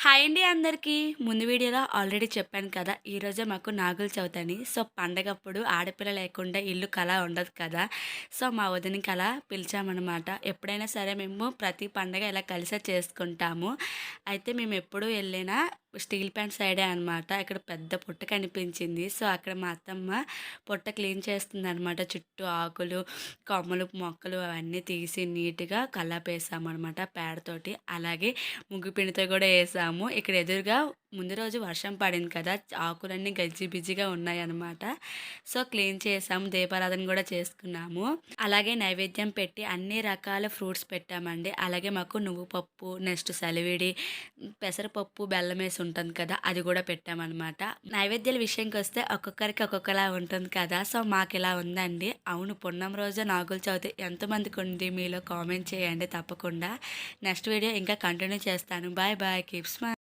Hi అండి అందరికీ. ముందు వీడియోలో ఆల్రెడీ చెప్పాను కదా! ఈరోజే మాకు నాగుల చవితి అని. సో, పండగప్పుడు ఆడపిల్ల లేకుండా ఇల్లు కళ ఉండదు కదా! సో, మా వదినకి అలా పిలిచామనమాట. ఎప్పుడైనా సరే మేము ప్రతి పండగ ఇలా కలిసే చేసుకుంటాము. అయితే మేమెప్పుడు ఎళ్ళినా స్టీల్ ప్లాంట్ సైడే అనమాట. ఇక్కడ పెద్ద పుట్ట కనిపించింది. సో, అక్కడ మా అత్తమ్మ పుట్ట క్లీన్ చేస్తుందనమాట. చుట్టూ ఆకులు, కొమ్మలు, మొక్కలు అవన్నీ తీసి నీట్‌గా కల్లాపేసామనమాట పేడతోటి. అలాగే ముగ్గు పిండితో కూడా ఏసాము. ఇక్కడ ఎదురుగా ముందు రోజు వర్షం పడింది కదా! ఆకులన్నీ గజిబిజిగా ఉన్నాయన్నమాట. సో, క్లీన్ చేసాము. దీపారాధన కూడా చేసుకున్నాము. అలాగే నైవేద్యం పెట్టి అన్ని రకాల ఫ్రూట్స్ పెట్టామండి. అలాగే మాకు నువ్వు పప్పు, నెక్స్ట్ సలివిడి, పెసరపప్పు, బెల్లమేసి ఉంటుంది కదా! అది కూడా పెట్టామన్నమాట. నైవేద్యాల విషయంకొస్తే ఒక్కొక్కరికి ఒక్కొక్కలా ఉంటుంది కదా! సో, మాకిలా ఉందండి. అవును, పున్నం రోజు నాగుల చవితి ఎంతమందికి ఉంది మీలో కామెంట్ చేయండి తప్పకుండా. నెక్స్ట్ వీడియో ఇంకా కంటిన్యూ చేస్తాను. Bye bye. Keep smile.